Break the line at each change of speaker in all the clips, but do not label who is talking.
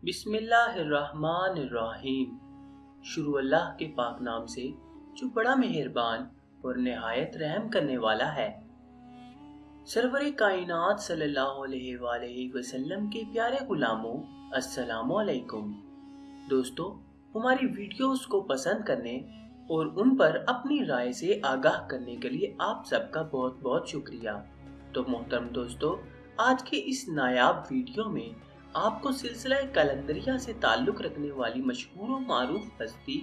بسم اللہ الرحمن الرحیم۔ شروع اللہ کے پاک نام سے جو بڑا مہربان اور نہایت رحم کرنے والا ہے۔ سرور کائنات صلی اللہ علیہ وآلہ وسلم کے پیارے غلاموں، السلام علیکم۔ دوستو، ہماری ویڈیوز کو پسند کرنے اور ان پر اپنی رائے سے آگاہ کرنے کے لیے آپ سب کا بہت بہت شکریہ۔ تو محترم دوستو، آج کے اس نایاب ویڈیو میں آپ کو سلسلہ کلندریہ سے تعلق رکھنے والی مشہور و معروف ہستی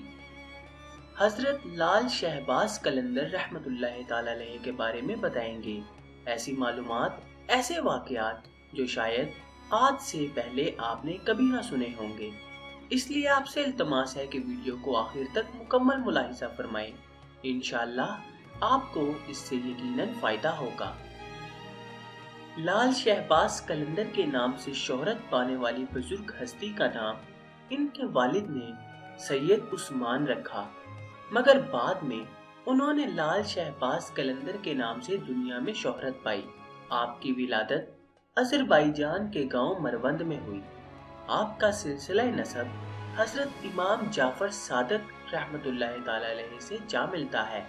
حضرت لال شہباز قلندر رحمۃ اللہ تعالی علیہ کے بارے میں بتائیں گے۔ ایسی معلومات، ایسے واقعات جو شاید آج سے پہلے آپ نے کبھی نہ سنے ہوں گے، اس لیے آپ سے التماس ہے کہ ویڈیو کو آخر تک مکمل ملاحظہ فرمائیں۔ انشاءاللہ آپ کو اس سے یقیناً فائدہ ہوگا۔ لال شہباز قلندر کے نام سے شہرت پانے والی بزرگ ہستی کا نام ان کے والد نے سید عثمان رکھا، مگر بعد میں انہوں نے لال شہباز قلندر کے نام سے دنیا میں شہرت پائی۔ آپ کی ولادت آذربائیجان کے گاؤں مروند میں ہوئی۔ آپ کا سلسلہ نسب حضرت امام جعفر صادق رحمۃ اللہ تعالی علیہ سے جا ملتا ہے۔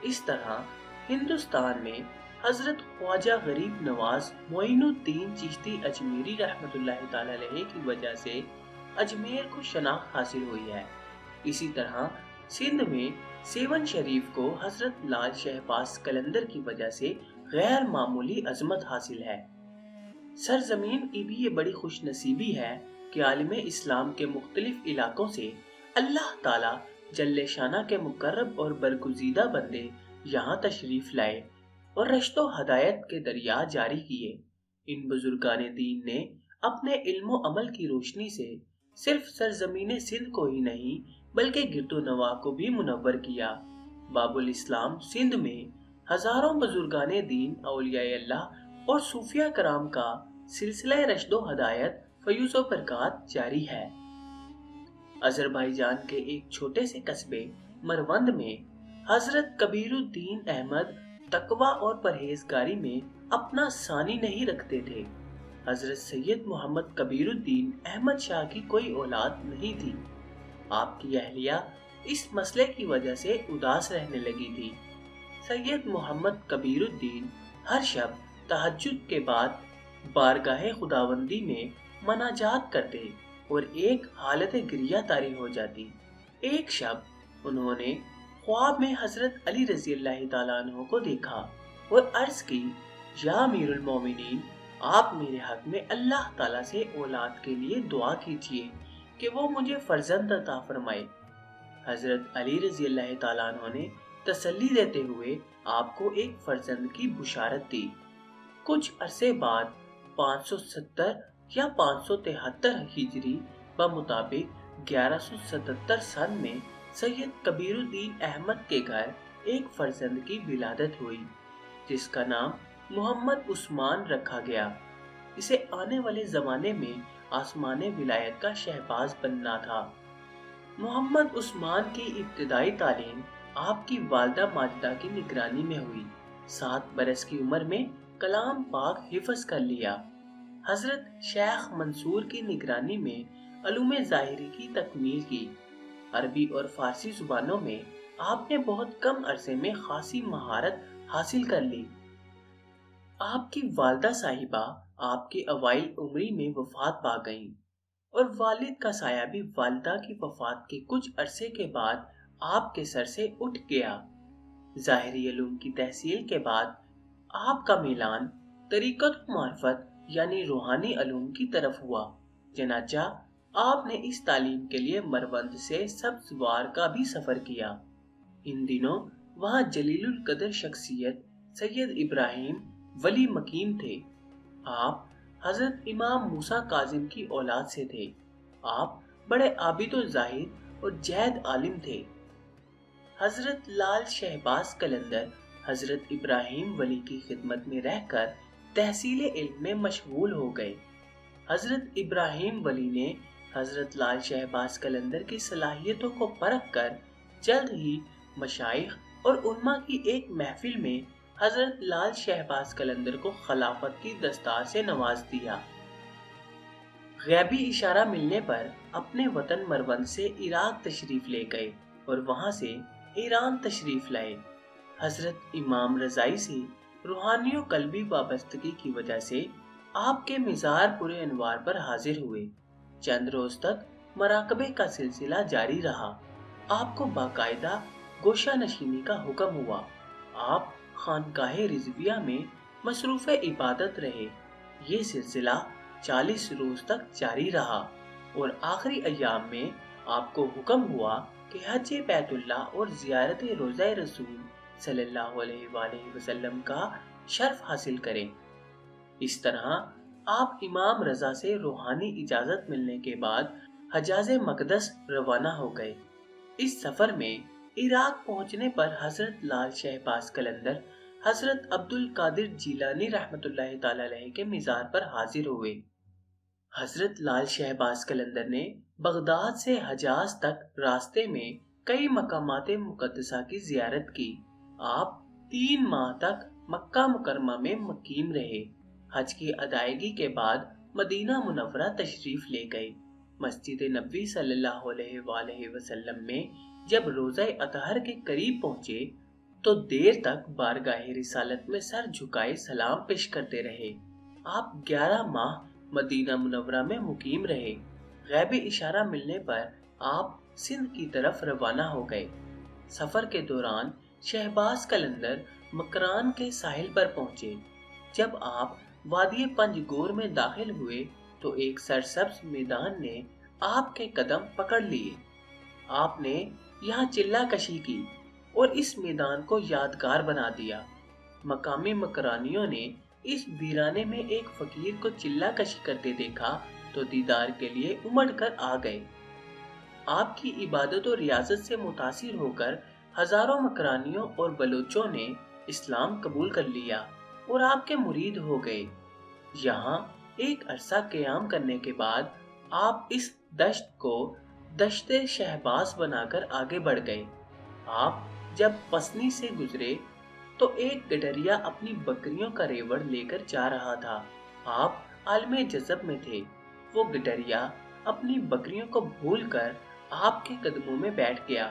اس طرح ہندوستان میں حضرت خواجہ غریب نواز معین الدین چشتی اجمیری رحمۃ اللہ تعالی علیہ کی وجہ سے اجمیر کو شناخت حاصل ہوئی ہے۔ اسی طرح سندھ میں سیون شریف کو حضرت لال شہباز قلندر کی وجہ سے غیر معمولی عظمت حاصل ہے۔ سرزمین کی بھی یہ بڑی خوش نصیبی ہے کہ عالم اسلام کے مختلف علاقوں سے اللہ تعالی جل شانہ کے مقرب اور برگزیدہ بندے یہاں تشریف لائے اور رشد و ہدایت کے دریا جاری کیے۔ ان بزرگان دین نے اپنے علم و عمل کی روشنی سے صرف سرزمین سندھ کو ہی نہیں بلکہ گرد و نواح کو بھی منور کیا۔ باب الاسلام سندھ میں ہزاروں بزرگان دین، اولیاء اللہ اور صوفیاء کرام کا سلسلہ رشد و ہدایت، فیوز و برکات جاری ہے۔ آذربائیجان کے ایک چھوٹے سے قصبے مروند میں حضرت کبیر الدین احمد تقویٰ اور پرہیزگاری میں اپنا ثانی نہیں رکھتے تھے۔ حضرت سید محمد کبیر الدین احمد شاہ کی کوئی اولاد نہیں تھی۔ آپ کی اہلیہ اس مسئلے کی وجہ سے اداس رہنے لگی تھی۔ سید محمد کبیر الدین ہر شب تہجد کے بعد بارگاہ خداوندی میں مناجات کرتے اور ایک حالت گریہ طاری ہو جاتی۔ ایک شب انہوں نے خواب میں حضرت علی رضی اللہ تعالیٰ عنہ کو دیکھا اور عرض کی، یا امیر المومنین، آپ میرے حق میں اللہ تعالیٰ سے اولاد کے لیے دعا کیجیے کہ وہ مجھے فرزند عطا فرمائے۔ حضرت علی رضی اللہ تعالیٰ عنہ نے تسلی دیتے ہوئے آپ کو ایک فرزند کی بشارت دی۔ کچھ عرصے بعد 570 یا 573 ہجری بمطابق 1177 سن میں سید کبیر الدین احمد کے گھر ایک فرزند کی ولادت ہوئی جس کا نام محمد عثمان رکھا گیا۔ اسے آنے والے زمانے میں آسمان ولایت کا شہباز بننا تھا۔ محمد عثمان کی ابتدائی تعلیم آپ کی والدہ ماجدہ کی نگرانی میں ہوئی۔ 7 برس کی عمر میں کلام پاک حفظ کر لیا۔ حضرت شیخ منصور کی نگرانی میں علوم ظاہری کی تکمیل کی۔ عربی اور فارسی زبانوں میں آپ نے بہت کم عرصے میں خاصی مہارت حاصل کر لی۔ آپ کی والدہ صاحبہ آپ کے اوائل عمری میں وفات پا گئیں اور والد کا سایہ بھی والدہ کی وفات کے کچھ عرصے کے بعد آپ کے سر سے اٹھ گیا۔ ظاہری علوم کی تحصیل کے بعد آپ کا میلان طریقت و معرفت یعنی روحانی علوم کی طرف ہوا، چنانچہ آپ نے اس تعلیم کے لیے مروند سے سبزوار کا بھی سفر کیا۔ ان دنوں وہاں جلیل القدر شخصیت سید ابراہیم ولی مقیم تھے۔ آپ حضرت امام موسیٰ کاظم کی اولاد سے تھے۔ آپ بڑے عابد و زاہد اور جید عالم تھے۔ حضرت لال شہباز قلندر حضرت ابراہیم ولی کی خدمت میں رہ کر تحصیل علم میں مشغول ہو گئے۔ حضرت ابراہیم ولی نے حضرت لال شہباز قلندر کی صلاحیتوں کو پرکھ کر جلد ہی مشائخ اور علماء کی ایک محفل میں حضرت لال شہباز قلندر کو خلافت کی دستار سے نواز دیا۔ غیبی اشارہ ملنے پر اپنے وطن مروند سے عراق تشریف لے گئے اور وہاں سے ایران تشریف لائے۔ حضرت امام رضائی سے روحانی و قلبی وابستگی کی وجہ سے آپ کے مزار پورے انوار پر حاضر ہوئے۔ چند روز تک مراقبے کا سلسلہ جاری رہا۔ آپ کو باقاعدہ گوشہ نشینی کا حکم ہوا۔ آپ خانقاہ رضویہ میں مصروف عبادت رہے۔ یہ سلسلہ 40 روز تک جاری رہا اور آخری ایام میں آپ کو حکم ہوا کہ حج بیت اللہ اور زیارت روضہ رسول صلی اللہ علیہ وآلہ وسلم کا شرف حاصل کریں۔ اس طرح آپ امام رضا سے روحانی اجازت ملنے کے بعد حجاز مقدس روانہ ہو گئے۔ اس سفر میں عراق پہنچنے پر حضرت لال شہباز قلندر حضرت عبد القادر جیلانی رحمۃ اللہ تعالی علیہ کے مزار پر حاضر ہوئے۔ حضرت لال شہباز قلندر نے بغداد سے حجاز تک راستے میں کئی مقامات مقدسہ کی زیارت کی۔ آپ 3 ماہ تک مکہ مکرمہ میں مقیم رہے۔ حج کی ادائیگی کے بعد مدینہ منورہ تشریف لے گئے۔ مسجد نبوی صلی اللہ علیہ وآلہ وسلم میں جب روضہ اطہر کے قریب پہنچے تو دیر تک بارگاہ رسالت میں سر جھکائے سلام پیش کرتے رہے۔ آپ 11 ماہ مدینہ منورہ میں مقیم رہے۔ غیبی اشارہ ملنے پر آپ سندھ کی طرف روانہ ہو گئے۔ سفر کے دوران شہباز قلندر مکران کے ساحل پر پہنچے۔ جب آپ وادی پنج گور میں داخل ہوئے تو ایک سرسبز میدان نے آپ کے قدم پکڑ لیے۔ آپ نے یہاں چلہ کشی کی اور اس میدان کو یادگار بنا دیا۔ مقامی مکرانیوں نے اس ویرانے میں ایک فقیر کو چلہ کشی کرتے دیکھا تو دیدار کے لیے امڑ کر آ گئے۔ آپ کی عبادت و ریاضت سے متاثر ہو کر ہزاروں مکرانیوں اور بلوچوں نے اسلام قبول کر لیا اور آپ کے مرید ہو گئے۔ یہاں ایک عرصہ قیام کرنے کے بعد آپ اس دشت کو دشت شہباز بنا کر آگے بڑھ گئے۔ آپ جب پسنی سے گزرے تو ایک گڈریا اپنی بکریوں کا ریوڑ لے کر جا رہا تھا۔ آپ عالم جذب میں تھے۔ وہ گڈریا اپنی بکریوں کو بھول کر آپ کے قدموں میں بیٹھ گیا۔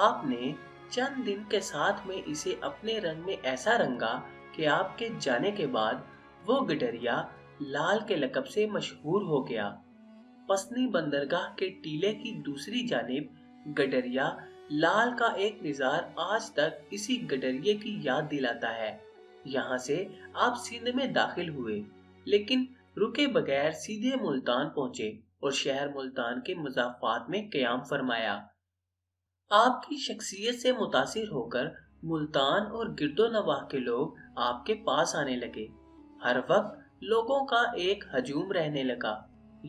آپ نے چند دن کے ساتھ میں اسے اپنے رنگ میں ایسا رنگا کہ آپ کے جانے کے بعد وہ گڈریا لال کے لقب سے مشہور ہو گیا۔ پسنی بندرگاہ کے ٹیلے کی دوسری جانب گڈریا لال کا ایک مزار آج تک اسی گڈریے کی یاد دلاتا ہے۔ یہاں سے آپ سندھ میں داخل ہوئے لیکن رکے بغیر سیدھے ملتان پہنچے اور شہر ملتان کے مضافات میں قیام فرمایا۔ آپ کی شخصیت سے متاثر ہو کر ملتان اور گرد و نواح کے لوگ آپ کے پاس آنے لگے۔ ہر وقت لوگوں کا ایک ہجوم رہنے لگا۔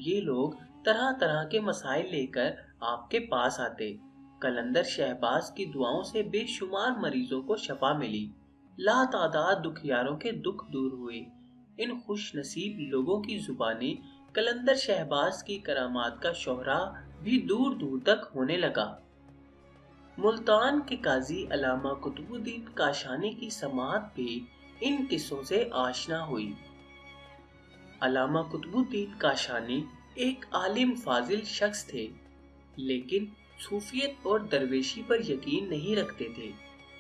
یہ لوگ طرح طرح کے مسائل لے کر آپ کے پاس آتے۔ قلندر شہباز کی دعاؤں سے بے شمار مریضوں کو شفا ملی۔ لا تعداد دکھیاروں کے دکھ دور ہوئے۔ ان خوش نصیب لوگوں کی زبانی قلندر شہباز کی کرامات کا شہرا بھی دور دور تک ہونے لگا۔ ملتان کے قاضی علامہ قطب الدین کاشانی کی سماعت بھی ان قصوں سے آشنا ہوئی۔ علامہ قطب الدین کاشانی ایک عالم فاضل شخص تھے لیکن صوفیت اور درویشی پر یقین نہیں رکھتے تھے۔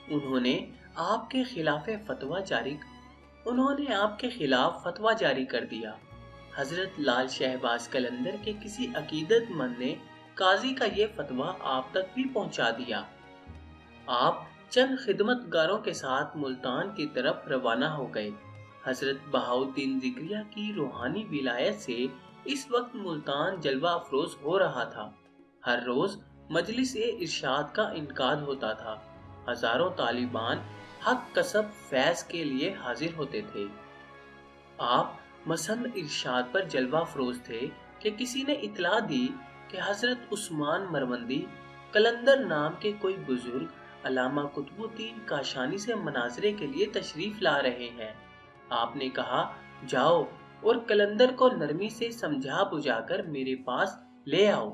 انہوں نے آپ کے خلاف فتویٰ جاری کر دیا۔ حضرت لال شہباز قلندر کے کسی عقیدت مند نے قاضی کا یہ فتویٰ آپ تک بھی پہنچا دیا۔ آپ چند خدمت گاروں کے ساتھ ملتان کی طرف روانہ ہو گئے۔ حضرت بہاؤالدین ذکریہ کی روحانی ولایت سے اس وقت ملتان جلوہ افروز ہو رہا تھا۔ ہر روز مجلس ارشاد کا انعقاد ہوتا تھا۔ ہزاروں طالبان حق کسب فیض کے لیے حاضر ہوتے تھے۔ آپ مسند ارشاد پر جلوہ افروز تھے کہ کسی نے اطلاع دی کہ حضرت عثمان مروندی قلندر نام کے کوئی بزرگ علامہ قطب الدین کاشانی سے مناظرے کے لیے تشریف لا رہے ہیں۔ آپ نے کہا جاؤ اور قلندر کو نرمی سے سمجھا بجھا کر میرے پاس لے آؤ۔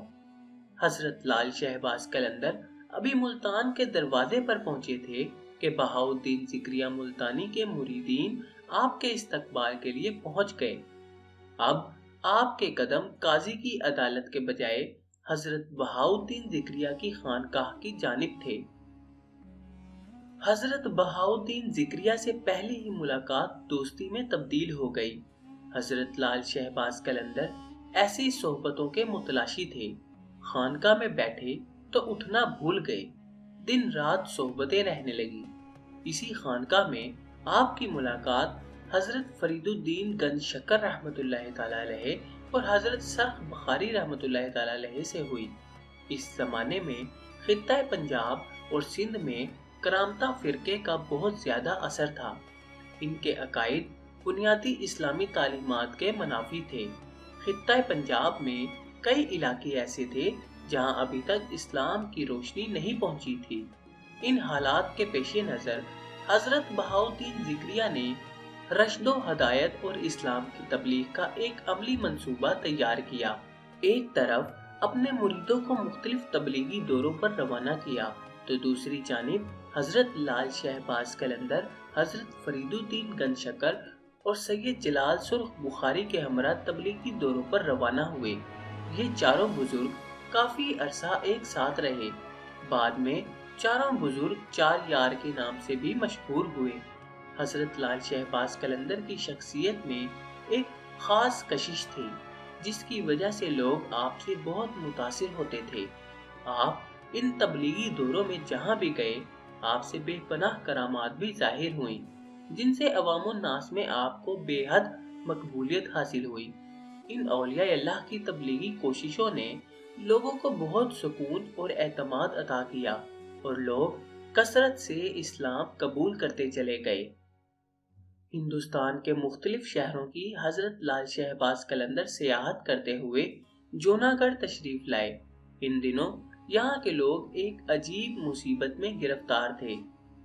حضرت لال شہباز قلندر ابھی ملتان کے دروازے پر پہنچے تھے کہ بہاؤالدین ذکریہ ملتانی کے مریدین آپ کے استقبال کے لیے پہنچ گئے۔ اب آپ کے قدم قاضی کی عدالت کے بجائے حضرت بہاؤالدین ذکریہ کی خانقاہ کی جانب تھے۔ حضرت بہاؤالدین ذکریہ سے پہلی ہی ملاقات دوستی میں تبدیل ہو گئی۔ حضرت لال شہباز قلندر ایسی صحبتوں کے متلاشی تھے، خانقاہ میں بیٹھے تو اٹھنا بھول گئے، دن رات صحبتیں رہنے لگی۔ اسی خانقاہ میں آپ کی ملاقات حضرت فرید الدین گنج شکر رحمۃ اللہ تعالی علیہ اور حضرت سرخ بخاری رحمۃ اللہ تعالی علیہ سے ہوئی۔ اس زمانے میں خطہ پنجاب اور سندھ میں کرامتہ فرقے کا بہت زیادہ اثر تھا۔ ان کے عقائد بنیادی اسلامی تعلیمات کے منافی تھے۔ خطہ پنجاب میں کئی علاقے ایسے تھے جہاں ابھی تک اسلام کی روشنی نہیں پہنچی تھی۔ ان حالات کے پیش نظر حضرت بہاؤالدین ذکریہ نے رشد و ہدایت اور اسلام کی تبلیغ کا ایک عملی منصوبہ تیار کیا۔ ایک طرف اپنے مریدوں کو مختلف تبلیغی دوروں پر روانہ کیا تو دوسری جانب حضرت لال شہباز قلندر، حضرت فرید الدین گنج شکر اور سید جلال سرخ بخاری کے ہمراہ تبلیغی دوروں پر روانہ ہوئے۔ یہ چاروں بزرگ کافی عرصہ ایک ساتھ رہے، بعد میں چاروں بزرگ چار یار کے نام سے بھی مشہور ہوئے۔ حضرت لال شہباز قلندر کی شخصیت میں ایک خاص کشش تھی جس کی وجہ سے لوگ آپ سے بہت متاثر ہوتے تھے۔ آپ ان تبلیغی دوروں میں جہاں بھی گئے، آپ سے بے پناہ کرامات بھی ظاہر ہوئیں جن سے عوام الناس میں آپ کو بے حد مقبولیت حاصل ہوئی۔ ان اولیاء اللہ کی تبلیغی کوششوں نے لوگوں کو بہت سکون اور اعتماد عطا کیا اور لوگ کثرت سے اسلام قبول کرتے چلے گئے۔ ہندوستان کے مختلف شہروں کی حضرت لال شہباز قلندر سیاحت کرتے ہوئے جوناگڑھ تشریف لائے۔ ان دنوں یہاں کے لوگ ایک عجیب مصیبت میں گرفتار تھے۔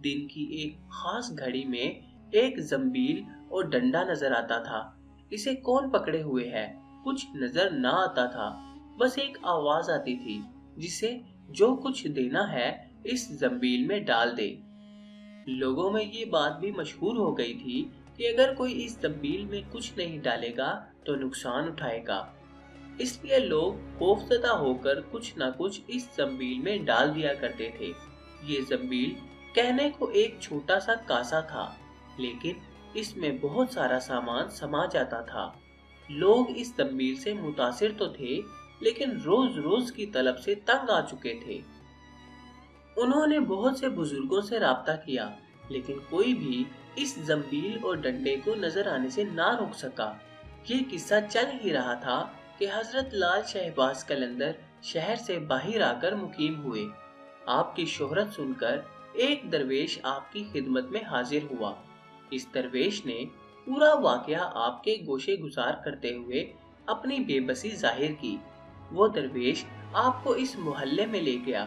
دن کی ایک خاص گھڑی میں ایک زنبیل اور ڈنڈا نظر آتا تھا۔ اسے کون پکڑے ہوئے ہے کچھ نظر نہ آتا تھا، بس ایک آواز آتی تھی جسے جو کچھ دینا ہے اس زنبیل میں ڈال دے۔ لوگوں میں یہ بات بھی مشہور ہو گئی تھی کہ اگر کوئی اس زنبیل میں کچھ نہیں ڈالے گا تو نقصان اٹھائے گا، اس لیے لوگ خوفزدہ ہو کر کچھ نہ کچھ اس زنبیل میں ڈال دیا کرتے تھے۔ یہ زنبیل کہنے کو ایک چھوٹا سا کاسا تھا، لیکن اس میں بہت سارا سامان سما جاتا تھا۔ لوگ اس زنبیل سے متاثر تو تھے لیکن روز روز کی طلب سے تنگ آ چکے تھے۔ انہوں نے بہت سے بزرگوں سے رابطہ کیا لیکن کوئی بھی اس زنبیل اور ڈنڈے کو نظر آنے سے نہ روک سکا۔ یہ قصہ چل ہی رہا تھا کہ حضرت لال شہباز قلندر شہر سے باہر آ کر مقیم ہوئے۔ آپ کی شہرت سن کر ایک درویش آپ کی خدمت میں حاضر ہوا۔ اس درویش نے پورا واقعہ آپ کے گوشے گزار کرتے ہوئے اپنی بے بسی ظاہر کی۔ وہ درویش آپ کو اس محلے میں لے گیا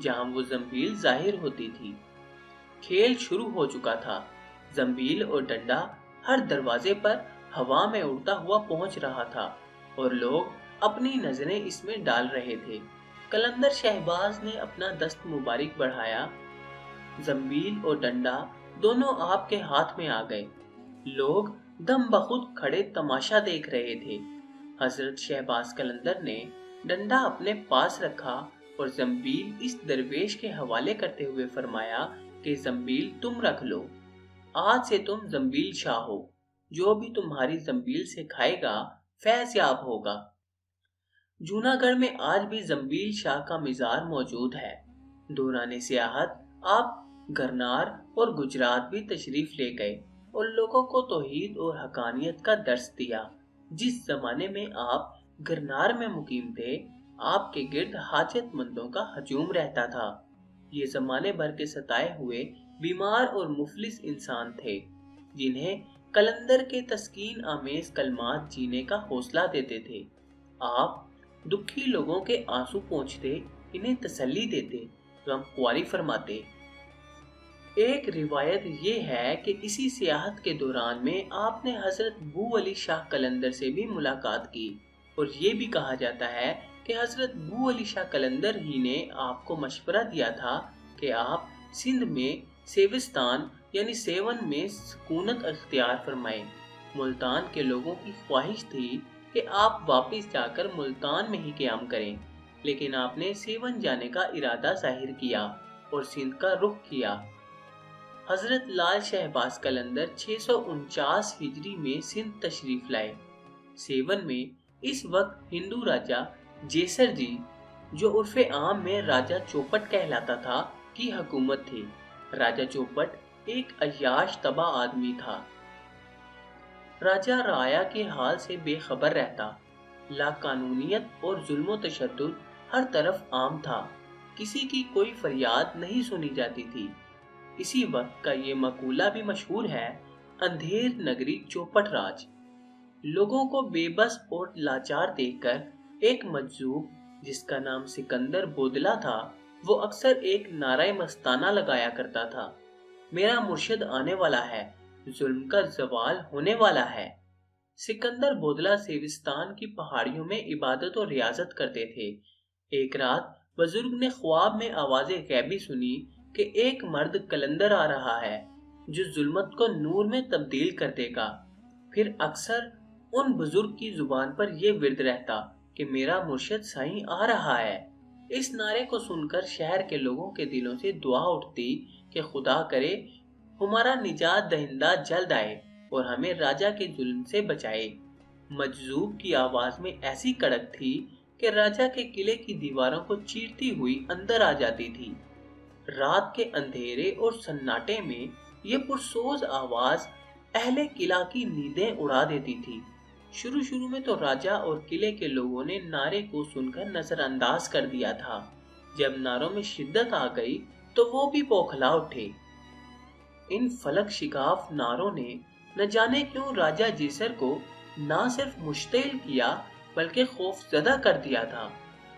جہاں وہ زنبیل ظاہر ہوتی تھی۔ کھیل شروع ہو چکا تھا۔ زنبیل اور ڈنڈا ہر دروازے پر ہوا میں اڑتا ہوا پہنچ رہا تھا اور لوگ اپنی نظریں اس میں ڈال رہے تھے۔ قلندر شہباز نے اپنا دست مبارک بڑھایا، زنبیل اور ڈنڈا دونوں آپ کے ہاتھ میں آ گئے۔ لوگ دم بخود کھڑے تماشا دیکھ رہے تھے۔ حضرت شہباز قلندر نے ڈنڈا اپنے پاس رکھا اور زنبیل اس درویش کے حوالے کرتے ہوئے فرمایا کہ زنبیل تم رکھ لو، آج سے تم زنبیل شاہ ہو، جو بھی تمہاری زنبیل سے کھائے گا فیض یاب ہوگا۔ جوناگڑھ میں آج بھی زنبیل شاہ کا مزار موجود ہے۔ دوران سیاحت آپ گرنار اور گجرات بھی تشریف لے گئے اور لوگوں کو توحید اور حقانیت کا درس دیا۔ جس زمانے میں آپ گرنار میں مقیم تھے، آپ کے گرد حاجت مندوں کا ہجوم رہتا تھا۔ یہ زمانے بھر کے ستائے ہوئے بیمار اور مفلس انسان تھے جنہیں قلندر کے تسکین آمیز کلمات جینے کا حوصلہ دیتے تھے۔ آپ دکھی لوگوں کے آنسو پونچھتے، انہیں تسلی دیتے، غم خواری فرماتے۔ ایک روایت یہ ہے کہ اسی سیاحت کے دوران میں آپ نے حضرت بو علی شاہ قلندر سے بھی ملاقات کی اور یہ بھی کہا جاتا ہے کہ حضرت بو علی شاہ قلندر ہی نے آپ کو مشورہ دیا تھا کہ آپ سندھ میں سیوستان یعنی سیون میں سکونت اختیار فرمائیں۔ ملتان کے لوگوں کی خواہش تھی کہ کہ آپ واپس جا کر ملتان میں ہی قیام کریں، لیکن آپ نے سیون جانے کا ارادہ ظاہر کیا اور سندھ کا رخ کیا۔ حضرت لال شہباز قلندر 649 ہجری میں سندھ تشریف لائے۔ سیون میں اس وقت ہندو راجہ جیسر جی، جو عرف عام میں راجہ چوپٹ کہلاتا تھا، کی حکومت تھی۔ راجہ چوپٹ ایک عیاش طبع آدمی تھا۔ راجہ رعایا کے حال سے بے خبر رہتا۔ لا قانونیت اور ظلم و تشدد ہر طرف عام تھا، کسی کی کوئی فریاد نہیں سنی جاتی تھی۔ اسی وقت کا یہ مقولہ بھی مشہور ہے، اندھیر نگری چوپٹ راج۔ لوگوں کو بے بس اور لاچار دیکھ کر ایک مجذوب جس کا نام سکندر بودلہ تھا، وہ اکثر ایک نعرہ مستانہ لگایا کرتا تھا، میرا مرشد آنے والا ہے، ظلم کا زوال ہونے والا ہے۔ سکندر بودلہ سیوستان کی پہاڑیوں میں عبادت اور ریاضت کرتے تھے۔ ایک رات بزرگ نے خواب میں آواز غیبی سنی کہ ایک مرد قلندر آ رہا ہے جو ظلمت کو نور میں تبدیل کر دے گا۔ پھر اکثر ان بزرگ کی زبان پر یہ ورد رہتا کہ میرا مرشد سائیں آ رہا ہے۔ اس نعرے کو سن کر شہر کے لوگوں کے دلوں سے دعا اٹھتی کہ خدا کرے ہمارا نجات دہندہ جلد آئے اور ہمیں راجہ کے ظلم سے بچائے۔ مجذوب کی آواز میں ایسی کڑک تھی کہ راجہ کے قلعے کی دیواروں کو چیرتی ہوئی اندر آ جاتی تھی۔ رات کے اندھیرے اور سناٹے میں یہ پرسوز آواز اہل قلعہ کی نیندیں اڑا دیتی تھی۔ شروع میں تو راجہ اور قلعے کے لوگوں نے نعرے کو سن کر نظر انداز کر دیا تھا۔ جب نعروں میں شدت آ گئی تو وہ بھی بوکھلا اٹھے۔ ان فلک شگاف نعروں نے نہ جانے کیوں راجہ جیسر کو نہ صرف مشتعل کیا بلکہ خوف زدہ کر دیا تھا۔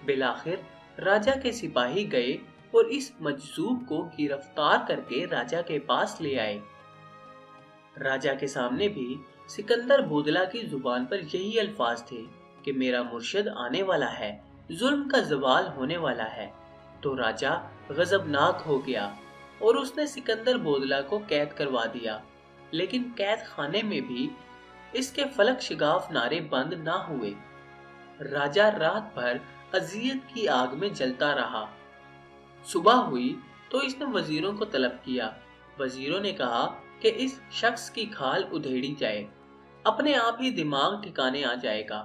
بالآخر راجہ کے سپاہی گئے اور اس مجذوب کو گرفتار کر کے راجہ کے پاس لے آئے۔ راجہ کے سامنے بھی سکندر بودلہ کی زبان پر یہی الفاظ تھے کہ میرا مرشد آنے والا ہے، ظلم کا زوال ہونے والا ہے۔ تو راجہ غضبناک ہو گیا اور اس نے سکندر بودلہ کو قید کروا دیا، لیکن قید خانے میں بھی اس کے فلک شگاف نعرے بند نہ ہوئے۔ راجہ رات بھر اذیت کی آگ میں جلتا رہا۔ صبح ہوئی تو اس نے وزیروں کو طلب کیا۔ وزیروں نے کہا کہ اس شخص کی کھال ادھیڑی جائے، اپنے آپ ہی دماغ ٹھکانے آ جائے گا۔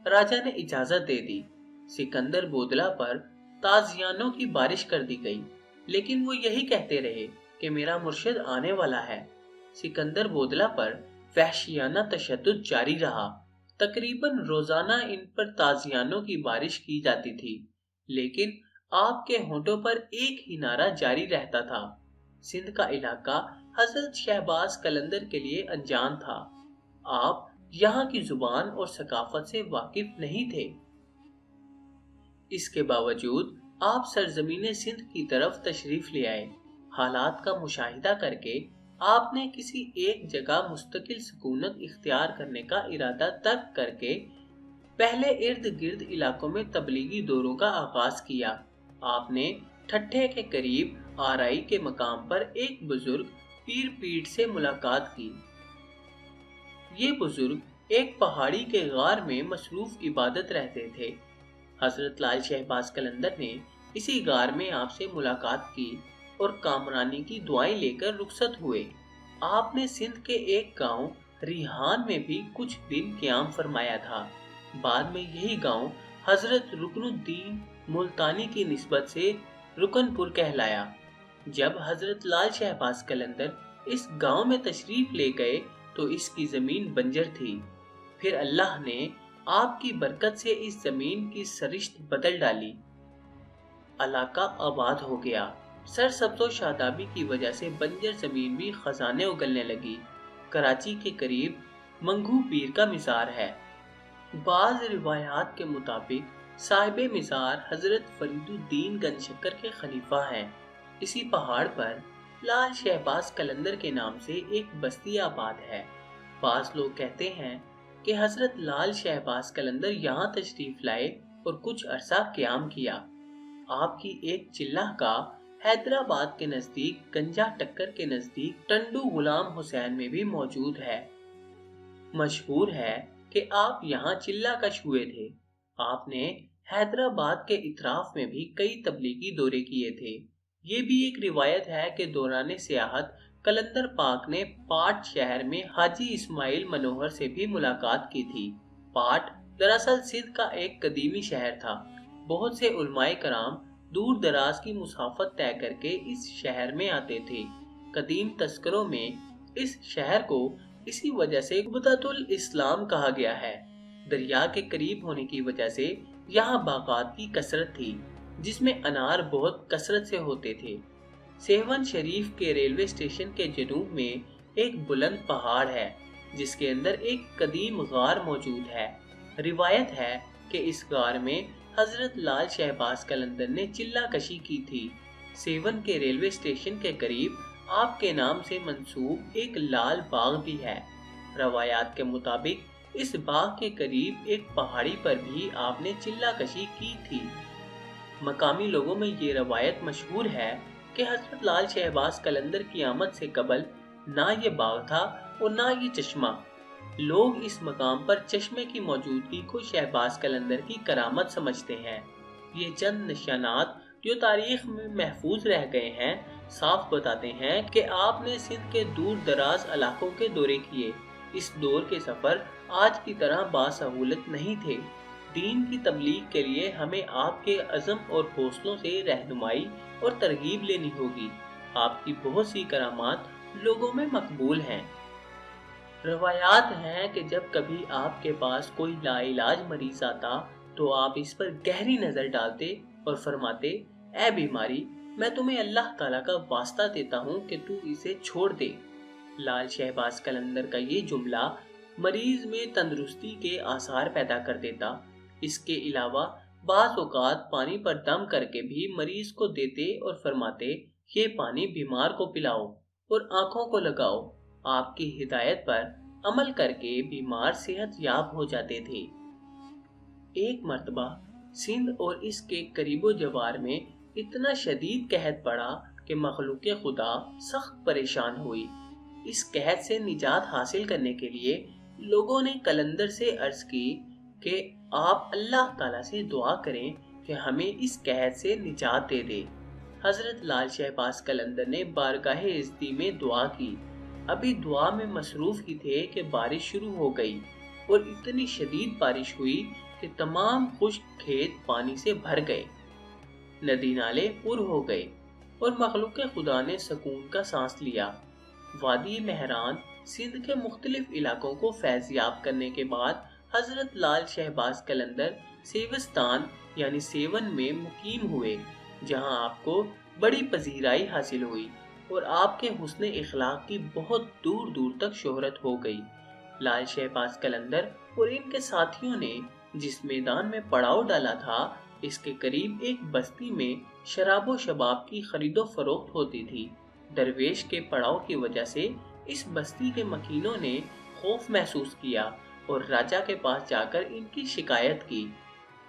راجہ نے اجازت دے دی۔ سکندر بودلہ پر تازیانوں کی بارش کر دی گئی، لیکن وہ یہی کہتے رہے کہ میرا مرشد آنے والا ہے۔ سکندر بودلہ پر وحشیانہ تشدد جاری رہا۔ تقریباً روزانہ ان پر تازیانوں کی بارش کی جاتی تھی، لیکن آپ کے ہونٹوں پر ایک ہی نعرہ جاری رہتا تھا۔ سندھ کا علاقہ حضرت شہباز قلندر کے لیے انجان تھا۔ آپ یہاں کی زبان اور ثقافت سے واقف نہیں تھے۔ اس کے باوجود آپ سرزمین سندھ کی طرف تشریف لے آئے۔ حالات کا مشاہدہ کر کے آپ نے کسی ایک جگہ مستقل سکونت اختیار کرنے کا ارادہ ترک کر کے پہلے ارد گرد علاقوں میں تبلیغی دوروں کا آغاز کیا۔ آپ نے ٹھٹھے کے قریب آرائی کے مقام پر ایک بزرگ پیر پیٹ سے ملاقات کی۔ یہ بزرگ ایک پہاڑی کے غار میں مصروف عبادت رہتے تھے۔ حضرت لال شہباز قلندر نے اسی غار میں آپ سے ملاقات کی اور کامرانی کی دعائیں لے کر رخصت ہوئے۔ آپ نے سندھ کے ایک گاؤں ریحان میں بھی کچھ دن قیام فرمایا تھا۔ بعد میں یہی گاؤں حضرت رکن الدین ملتانی کی نسبت سے رکن پور کہلایا۔ جب حضرت لال شہباز قلندر اس گاؤں میں تشریف لے گئے تو اس کی زمین بنجر تھی۔ پھر اللہ نے آپ کی برکت سے اس زمین کی سرشت بدل ڈالی۔ علاقہ آباد ہو گیا۔ سرسبز و شادابی کی وجہ سے بنجر زمین بھی خزانے اگلنے لگی۔ کراچی کے قریب منگھو پیر کا مزار ہے۔ بعض روایات کے مطابق صاحب مزار حضرت فرید الدین گنج شکر کے خلیفہ ہیں۔ اسی پہاڑ پر لال شہباز قلندر کے نام سے ایک بستی آباد ہے۔ بعض لوگ کہتے ہیں کہ حضرت لال شہباز قلندر یہاں تشریف لائے اور کچھ عرصہ قیام کیا۔ آپ کی ایک چلہ کا حیدرآباد کے نزدیک گنجا ٹکر کے نزدیک ٹنڈو غلام حسین میں بھی موجود ہے۔ مشہور ہے کہ آپ یہاں چلا کش ہوئے تھے۔ آپ نے حیدرآباد کے اطراف میں بھی کئی تبلیغی دورے کیے تھے۔ یہ بھی ایک روایت ہے کہ دوران سیاحت قلندر پاک نے پاٹ شہر میں حاجی اسماعیل منوہر سے بھی ملاقات کی تھی۔ پاٹ دراصل سندھ کا ایک قدیمی شہر تھا۔ بہت سے علماء کرام دور دراز کی مسافت طے کر کے اس شہر میں آتے تھے۔ قدیم تذکروں میں اس شہر کو اسی وجہ سے قبۃ الاسلام کہا گیا ہے۔ دریا کے قریب ہونے کی وجہ سے یہاں باغات کی کثرت تھی، جس میں انار بہت کثرت سے ہوتے تھے۔ سیون شریف کے ریلوے اسٹیشن کے جنوب میں ایک بلند پہاڑ ہے، جس کے اندر ایک قدیم غار موجود ہے۔ روایت ہے کہ اس غار میں حضرت لال شہباز قلندر نے چلہ کشی کی تھی۔ سیون کے ریلوے اسٹیشن کے قریب آپ کے نام سے منسوب ایک لال باغ بھی ہے۔ روایات کے مطابق اس باغ کے قریب ایک پہاڑی پر بھی آپ نے چلہ کشی کی تھی۔ مقامی لوگوں میں یہ روایت مشہور ہے کہ حضرت لال شہباز قلندر کی آمد سے قبل نہ یہ باغ تھا اور نہ یہ چشمہ۔ لوگ اس مقام پر چشمے کی موجودگی کو شہباز قلندر کی کرامت سمجھتے ہیں۔ یہ چند نشانات جو تاریخ میں محفوظ رہ گئے ہیں صاف بتاتے ہیں کہ آپ نے سندھ کے دور دراز علاقوں کے دورے کیے۔ اس دور کے سفر آج کی طرح باسہولت نہیں تھے۔ دین کی تبلیغ کے لیے ہمیں آپ کے عزم اور حوصلوں سے رہنمائی اور ترغیب لینی ہوگی۔ آپ کی بہت سی کرامات لوگوں میں مقبول ہیں۔ روایات ہیں کہ جب کبھی آپ کے پاس کوئی لا علاج مریض آتا تو آپ اس پر گہری نظر ڈالتے اور فرماتے، اے بیماری، میں تمہیں اللہ تعالیٰ کا واسطہ دیتا ہوں کہ تو اسے چھوڑ دے۔ لال شہباز قلندر کا یہ جملہ مریض میں تندرستی کے آثار پیدا کر دیتا۔ اس کے علاوہ بعض اوقات پانی پر دم کر کے بھی مریض کو دیتے اور فرماتے، یہ پانی بیمار کو پلاؤ اور آنکھوں کو لگاؤ۔ آپ کی ہدایت پر عمل کر کے بیمار صحت یاب ہو جاتے تھے۔ ایک مرتبہ سندھ اور اس کے قریب و جوار میں اتنا شدید قحط پڑا کہ مخلوق خدا سخت پریشان ہوئی۔ اس قحط سے نجات حاصل کرنے کے لیے لوگوں نے قلندر سے عرض کی کہ آپ اللہ تعالیٰ سے دعا کریں کہ ہمیں اس قحط سے نجات دے دے۔ حضرت لال شہباز قلندر نے بارگاہ عزتی میں دعا کی۔ ابھی دعا میں مصروف ہی تھے کہ بارش شروع ہو گئی اور اتنی شدید بارش ہوئی کہ تمام خشک کھیت پانی سے بھر گئے، ندی نالے پر ہو گئے اور مخلوق خدا نے سکون کا سانس لیا۔ وادی مہران سندھ کے مختلف علاقوں کو فیض یاب کرنے کے بعد حضرت لال شہباز قلندر سیوستان یعنی سیون میں مقیم ہوئے، جہاں آپ کو بڑی پذیرائی حاصل ہوئی اور آپ کے حسن اخلاق کی بہت دور دور تک شہرت ہو گئی۔ لال شہباز قلندر اور ان کے ساتھیوں نے جس میدان میں پڑاؤ ڈالا تھا، اس کے قریب ایک بستی میں شراب و شباب کی خرید و فروخت ہوتی تھی۔ درویش کے پڑاؤ کی وجہ سے اس بستی کے مکینوں نے خوف محسوس کیا اور راجہ کے پاس جا کر ان کی شکایت کی۔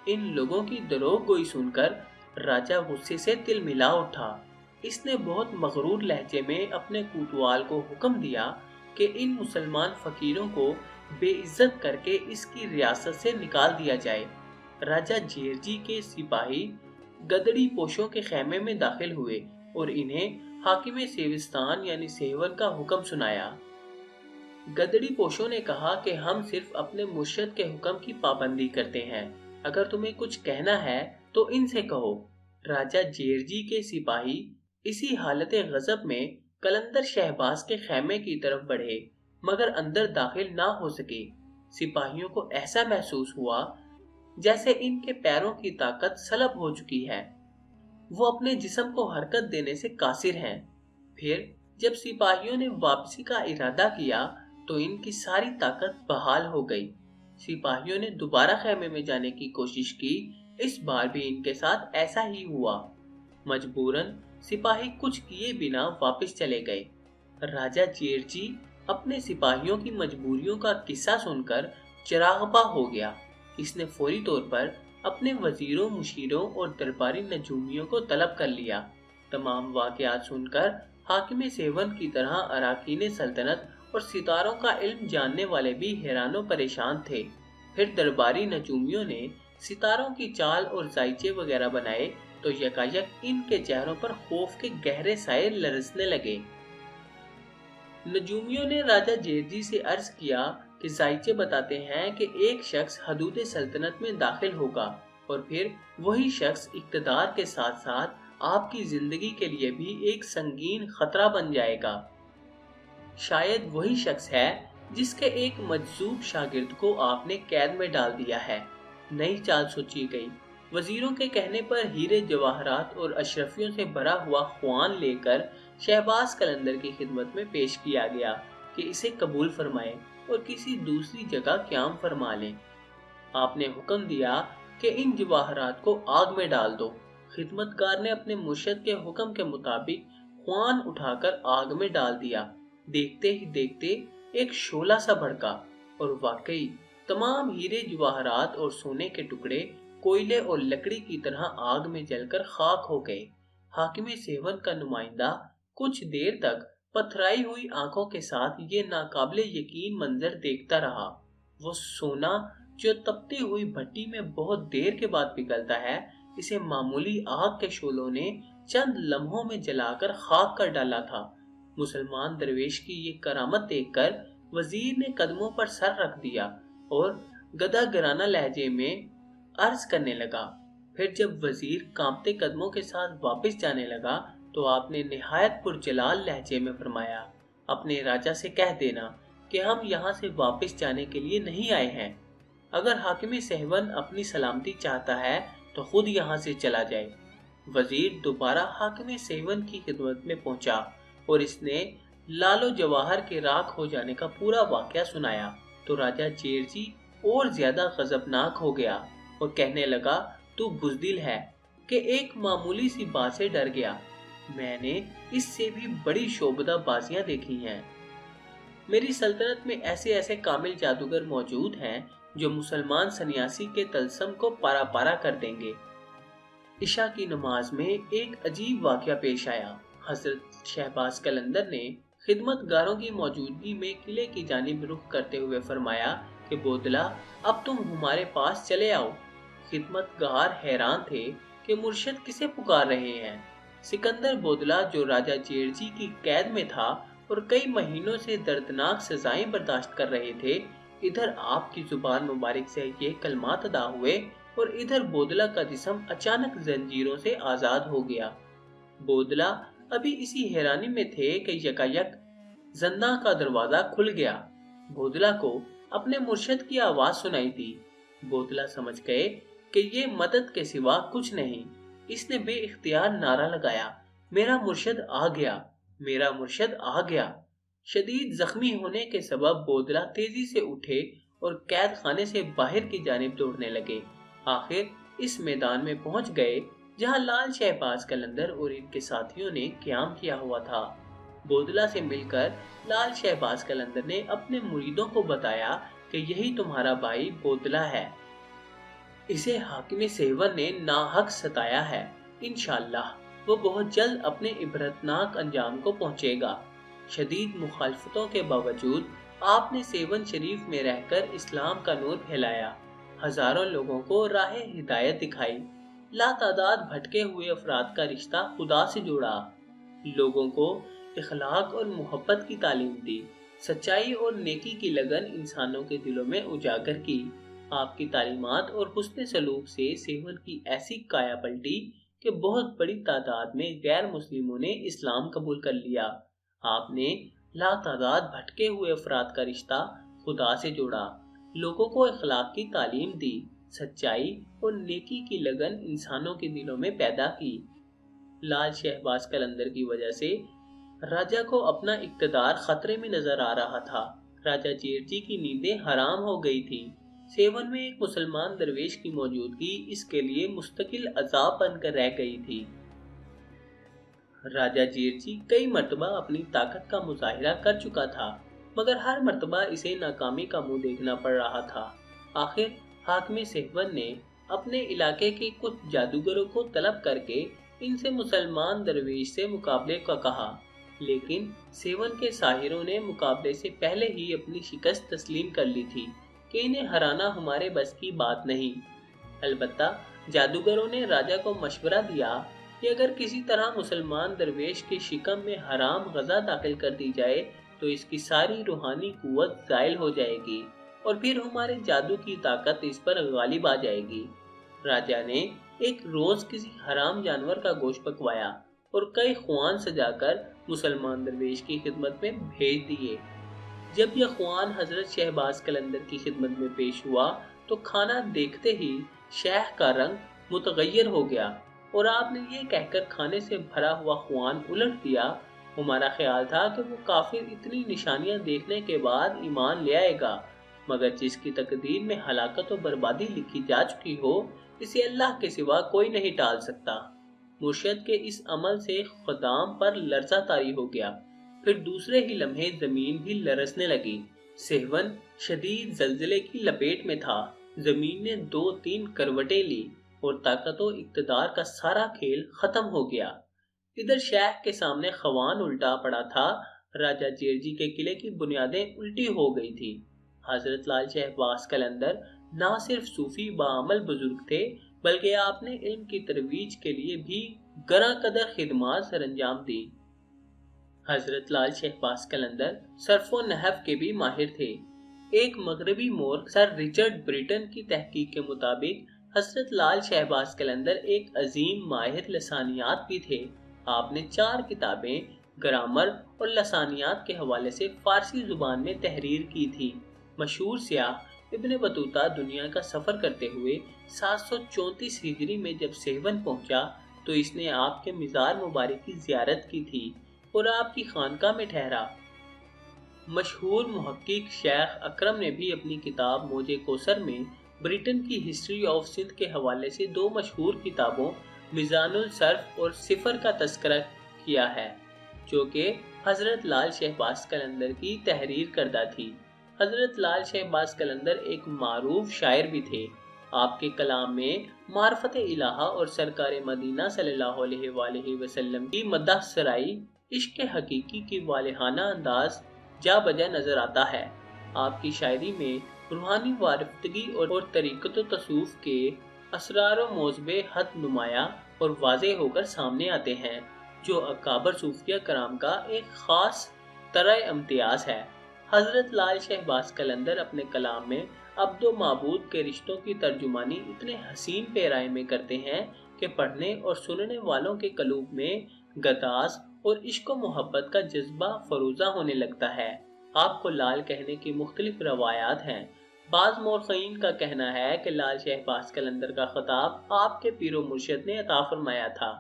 ان لوگوں کی دروغ گوئی سن کر راجہ غصے سے تل ملا اٹھا۔ اس نے بہت مغرور لہجے میں اپنے کوتوال کو حکم دیا کہ ان مسلمان فقیروں کو بے عزت کر کے اس کی ریاست سے نکال دیا جائے۔ راجہ جیرجی کے سپاہی گدڑی پوشوں کے خیمے میں داخل ہوئے اور انہیں حاکم سیوستان یعنی سیون کا حکم سنایا۔ گدڑی پوشوں نے کہا کہ ہم صرف اپنے مرشد کے حکم کی پابندی کرتے ہیں، اگر تمہیں کچھ کہنا ہے تو ان سے کہو۔ راجہ جیرجی کے سپاہی اسی حالت غضب میں قلندر شہباز کے خیمے کی طرف بڑھے مگر اندر داخل نہ ہو سکے۔ سپاہیوں کو ایسا محسوس ہوا جیسے ان کے پیروں کی طاقت سلب ہو چکی ہے، وہ اپنے جسم کو حرکت دینے سے قاصر ہیں۔ پھر جب سپاہیوں نے واپسی کا ارادہ کیا تو ان کی ساری طاقت بحال ہو گئی۔ سپاہیوں نے دوبارہ خیمے میں جانے کی کوشش کی، اس بار بھی ان کے ساتھ ایسا ہی ہوا۔ مجبوراً سپاہی کچھ کیے بنا واپس چلے گئے۔ راجہ جیرجی اپنے سپاہیوں کی مجبوریوں کا قصہ سن کر چراغبا ہو گیا۔ اس نے فوری طور پر اپنے وزیروں، مشیروں اور درباری نجومیوں کو طلب کر لیا۔ تمام واقعات سن کر حاکم سیون کی طرح اراکین سلطنت اور ستاروں کا علم جاننے والے بھی حیران و پریشان تھے۔ پھر درباری نجومیوں نے ستاروں کی چال اور ذائچے وغیرہ بنائے تو یکایک ان کے چہروں پر خوف کے گہرے سائے لرزنے لگے۔ نجومیوں نے راجہ جیرجی سے عرض کیا کہ ذائچے بتاتے ہیں کہ ایک شخص حدود سلطنت میں داخل ہوگا اور پھر وہی شخص اقتدار کے ساتھ ساتھ آپ کی زندگی کے لیے بھی ایک سنگین خطرہ بن جائے گا۔ شاید وہی شخص ہے جس کے ایک مجذوب شاگرد کو آپ نے قید میں ڈال دیا ہے۔ نئی چال سوچی گئی۔ وزیروں کے کہنے پر ہیرے جواہرات اور اشرفیوں سے بھرا ہوا خوان لے کر شہباز قلندر کی خدمت میں پیش کیا گیا کہ اسے قبول فرمائے اور کسی دوسری جگہ قیام فرما لیں۔ آپ نے حکم دیا کہ ان جواہرات کو آگ میں ڈال دو۔ خدمتگار نے اپنے مرشد کے حکم کے مطابق خوان اٹھا کر آگ میں ڈال دیا۔ دیکھتے ہی دیکھتے ایک شعلہ سا بھڑکا اور واقعی تمام ہیرے جواہرات اور سونے کے ٹکڑے کوئلے اور لکڑی کی طرح آگ میں جل کر خاک ہو گئے۔ حاکم سیون کا نمائندہ کچھ دیر تک پتھرائی ہوئی آنکھوں کے ساتھ یہ ناقابل یقین منظر دیکھتا رہا۔ وہ سونا جو تپتی ہوئی بھٹی میں بہت دیر کے بعد پگھلتا ہے، اسے معمولی آگ کے شعلوں نے چند لمحوں میں جلا کر خاک کر ڈالا تھا۔ مسلمان درویش کی یہ کرامت دیکھ کر وزیر نے قدموں پر سر رکھ دیا اور گدھا گرانہ لہجے میں عرض کرنے لگا۔ پھر جب وزیر کانپتے قدموں کے ساتھ واپس جانے لگا تو آپ نے نہایت پرجلال لہجے میں فرمایا، اپنے راجہ سے کہہ دینا کہ ہم یہاں سے واپس جانے کے لیے نہیں آئے ہیں۔ اگر حاکم سہون اپنی سلامتی چاہتا ہے تو خود یہاں سے چلا جائے۔ وزیر دوبارہ حاکم سہون کی خدمت میں پہنچا اور اس نے لال و جواہر کے راکھ ہو جانے کا پورا واقعہ سنایا تو راجہ جیرجی اور زیادہ غضبناک ہو گیا اور کہنے لگا، تو بزدل ہے کہ ایک معمولی سی بات سے ڈر گیا۔ میں نے اس سے بھی بڑی شعبدہ بازیاں دیکھی ہیں۔ میری سلطنت میں ایسے ایسے کامل جادوگر موجود ہیں جو مسلمان سنیاسی کے طلسم کو پارا پارا کر دیں گے۔ عشاء کی نماز میں ایک عجیب واقعہ پیش آیا۔ حضرت شہباز قلندر نے خدمت گاروں کی موجودگی میں قلعے کی جانب رخ کرتے ہوئے فرمایا کہ بودلہ، اب تم ہمارے پاس چلے آؤ۔ خدمت گار حیران تھے کہ مرشد کسے پکار رہے ہیں۔ سکندر بودلہ جو راجہ جیرجی کی قید میں تھا اور کئی مہینوں سے دردناک سزائیں برداشت کر رہے تھے، ادھر آپ کی زبان مبارک سے یہ کلمات ادا ہوئے اور ادھر بودلہ کا جسم اچانک زنجیروں سے آزاد ہو گیا۔ بودلہ ابھی اسی حیرانی میں تھے کہ یکایک زنداں کا دروازہ کھل گیا۔ بودلہ کو اپنے مرشد کی آواز سنائی دی۔ بودلہ سمجھ گئے کہ یہ مدد کے سوا کچھ نہیں۔ اس نے بے اختیار نعرہ لگایا، میرا مرشد آ گیا، میرا مرشد آ گیا۔ شدید زخمی ہونے کے سبب بودلہ تیزی سے اٹھے اور قید خانے سے باہر کی جانب دوڑنے لگے۔ آخر اس میدان میں پہنچ گئے جہاں لال شہباز قلندر اور ان کے ساتھیوں نے قیام کیا ہوا تھا۔ بودلہ سے مل کر لال شہباز قلندر نے اپنے مریدوں کو بتایا کہ یہی تمہارا بھائی بودلہ ہے۔ اسے حاکم سیون نے ناحق ستایا ہے۔ انشاءاللہ وہ بہت جلد اپنے عبرتناک انجام کو پہنچے گا۔ شدید مخالفتوں کے باوجود آپ نے سیون شریف میں رہ کر اسلام کا نور پھیلایا، ہزاروں لوگوں کو راہ ہدایت دکھائی، لاتعداد بھٹکے ہوئے افراد کا رشتہ خدا سے جوڑا، لوگوں کو اخلاق اور محبت کی تعلیم دی، سچائی اور نیکی کی لگن انسانوں کے دلوں میں اجاگر کی۔ آپ کی تعلیمات اور حسن سلوک سے سیون کی ایسی کایا پلٹی کہ بہت بڑی تعداد میں غیر مسلموں نے اسلام قبول کر لیا۔ آپ نے لاتعداد بھٹکے ہوئے افراد کا رشتہ خدا سے جوڑا، لوگوں کو اخلاق کی تعلیم دی، سچائی اور نیکی کی لگن انسانوں کے دلوں میں پیدا کی۔ لال شہباز قلندر کی وجہ سے راجہ کو اپنا اقتدار خطرے میں نظر آ رہا تھا۔ راجہ جیرجی کی نیندیں حرام ہو گئی تھی۔ سیون میں ایک مسلمان درویش کی موجودگی اس کے لیے مستقل عذاب بن کر رہ گئی تھی۔ راجہ جیرجی کئی مرتبہ اپنی طاقت کا مظاہرہ کر چکا تھا، مگر ہر مرتبہ اسے ناکامی کا منہ دیکھنا پڑ رہا تھا۔ آخر حاکم سیون نے اپنے علاقے کے کچھ جادوگروں کو طلب کر کے ان سے مسلمان درویش سے مقابلے کا کہا۔ لیکن سیون کے ساحروں نے مقابلے سے پہلے ہی اپنی شکست تسلیم کر لی تھی کہ انہیں ہرانا ہمارے بس کی بات نہیں۔ البتہ جادوگروں نے راجا کو مشورہ دیا کہ اگر کسی طرح مسلمان درویش کے شکم میں حرام غذا داخل کر دی جائے تو اس کی ساری روحانی قوت زائل ہو جائے گی اور پھر ہمارے جادو کی طاقت اس پر غالب آ جائے گی۔ راجا نے ایک روز کسی حرام جانور کا گوشت پکوایا اور کئی خوان سجا کر مسلمان درویش کی خدمت میں بھیج دیے۔ جب یہ خوان حضرت شہباز قلندر کی خدمت میں پیش ہوا تو کھانا دیکھتے ہی شیخ کا رنگ متغیر ہو گیا اور آپ نے یہ کہہ کر کھانے سے بھرا ہوا خوان الٹ دیا، ہمارا خیال تھا کہ وہ کافر اتنی نشانیاں دیکھنے کے بعد ایمان لے آئے گا، مگر جس کی تقدیر میں ہلاکت و بربادی لکھی جا چکی ہو اسے اللہ کے سوا کوئی نہیں ٹال سکتا۔ مرشد کے اس عمل سے خدام پر لرزہ طاری ہو گیا، پھر دوسرے ہی لمحے زمین بھی لرزنے لگی۔ سیون شدید زلزلے کی لپیٹ میں تھا، زمین نے 2-3 کروٹیں لی اور طاقت و اقتدار کا سارا کھیل ختم ہو گیا۔ ادھر شیخ کے سامنے خوان الٹا پڑا تھا، راجہ جیرجی کے قلعے کی بنیادیں الٹی ہو گئی تھی۔ حضرت لال شہباز قلندر نہ صرف صوفی باعمل بزرگ تھے بلکہ آپ نے علم کی ترویج کے لیے بھی گراں قدر خدمات سر انجام دی۔ حضرت لال شہباز قلندر صرف و نحو کے بھی ماہر تھے۔ ایک مغربی مورخ سر رچرڈ برٹن کی تحقیق کے مطابق حضرت لال شہباز قلندر ایک عظیم ماہر لسانیات بھی تھے۔ آپ نے 4 کتابیں گرامر اور لسانیات کے حوالے سے فارسی زبان میں تحریر کی تھی۔ مشہور سیاح ابن بطوطہ دنیا کا سفر کرتے ہوئے 734 ہجری میں جب سیون پہنچا تو اس نے آپ کے مزار مبارک کی زیارت کی تھی اور آپ کی خانقاہ میں ٹھہرا۔ مشہور محقق شیخ اکرم نے بھی اپنی کتاب موج کوثر میں برٹن کی ہسٹری آف سندھ کے حوالے سے 2 مشہور کتابوں میزان الصرف اور صفر کا تذکرہ کیا ہے، جو کہ حضرت لال شہباز قلندر کی تحریر کردہ تھی۔ حضرت لال شہباز قلندر ایک معروف شاعر بھی تھے۔ آپ کے کلام میں معرفت الہہ اور سرکار مدینہ صلی اللہ علیہ وآلہ وسلم کی مدح سرائی، عشق حقیقی کی والہانہ انداز جا بجا نظر آتا ہے۔ آپ کی شاعری میں روحانی وارفتگی اور طریقت و تصوف کے اسرار و موضوع حد نمایاں اور واضح ہو کر سامنے آتے ہیں، جو اکابر صوفیہ کرام کا ایک خاص طرح امتیاز ہے۔ حضرت لال شہباز قلندر اپنے کلام میں عبد و معبود کے رشتوں کی ترجمانی اتنے حسین پیرائے میں کرتے ہیں کہ پڑھنے اور سننے والوں کے قلوب میں گداز اور عشق و محبت کا جذبہ فروزہ ہونے لگتا ہے۔ آپ کو لال کہنے کی مختلف روایات ہیں۔ بعض مورخین کا کہنا ہے کہ لال شہباز قلندر کا خطاب آپ کے پیر و مرشد نے عطا فرمایا تھا۔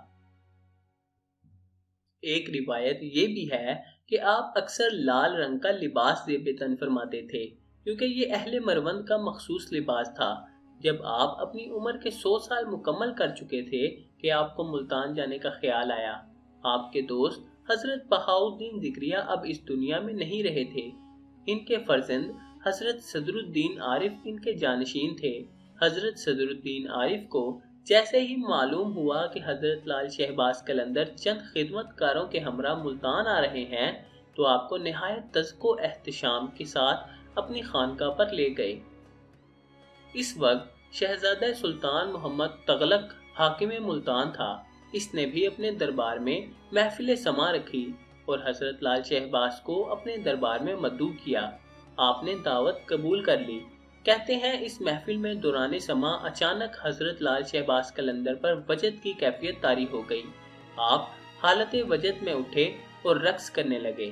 ایک روایت یہ بھی ہے کہ آپ اکثر لال رنگ کا لباس زیب تن فرماتے تھے، کیونکہ یہ اہل مروند کا مخصوص لباس تھا۔ جب آپ اپنی عمر کے 100 سال مکمل کر چکے تھے کہ آپ کو ملتان جانے کا خیال آیا۔ آپ کے دوست حضرت بہاؤالدین ذکریہ اب اس دنیا میں نہیں رہے تھے۔ ان کے فرزند حضرت صدر الدین عارف ان کے جانشین تھے۔ حضرت صدر الدین عارف کو جیسے ہی معلوم ہوا کہ حضرت لال شہباز قلندر چند خدمت کاروں کے ہمراہ ملتان آ رہے ہیں تو آپ کو نہایت تذک و احتشام کے ساتھ اپنی خانقاہ پر لے گئے۔ اس وقت شہزادہ سلطان محمد تغلق حاکم ملتان تھا۔ اس نے بھی اپنے دربار میں محفل سماع رکھی اور حضرت لال شہباز کو اپنے دربار میں مدعو کیا۔ آپ نے دعوت قبول کر لی۔ کہتے ہیں اس محفل میں دوران سماع اچانک حضرت لال شہباز قلندر پر وجد کی کیفیت طاری ہو گئی۔ آپ حالت وجد میں اٹھے اور رقص کرنے لگے۔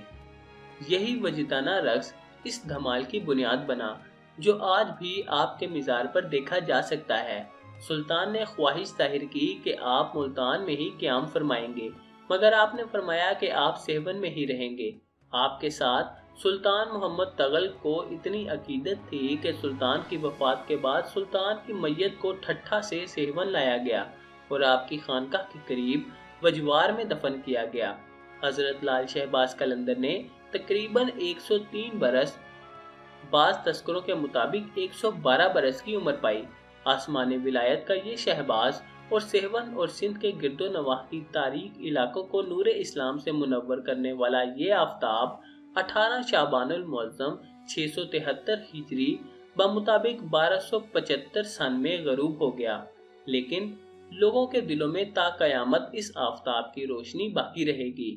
یہی وجدانہ رقص اس دھمال کی بنیاد بنا جو آج بھی آپ کے مزار پر دیکھا جا سکتا ہے۔ سلطان نے خواہش ظاہر کی کہ آپ ملتان میں ہی قیام فرمائیں گے، مگر آپ نے فرمایا کہ آپ سیون میں ہی رہیں گے۔ آپ کے ساتھ سلطان محمد تغلق کو اتنی عقیدت تھی کہ سلطان کی وفات کے بعد سلطان کی میت کو ٹھٹھا سے سیون لایا گیا اور آپ کی خانقاہ کے قریب وجوار میں دفن کیا گیا۔ حضرت لال شہباز قلندر نے تقریباً 103 برس، بعض تذکروں کے مطابق 112 برس کی عمر پائی۔ آسمان ولایت کا یہ شہباز اور سہون اور سندھ کے گرد و نواح کی تاریک علاقوں کو نور اسلام سے منور کرنے والا یہ آفتاب 18 شعبان المعظم 673 ہجری بمطابق 1275 سن میں غروب ہو گیا، لیکن لوگوں کے دلوں میں تا قیامت اس آفتاب کی روشنی باقی رہے گی۔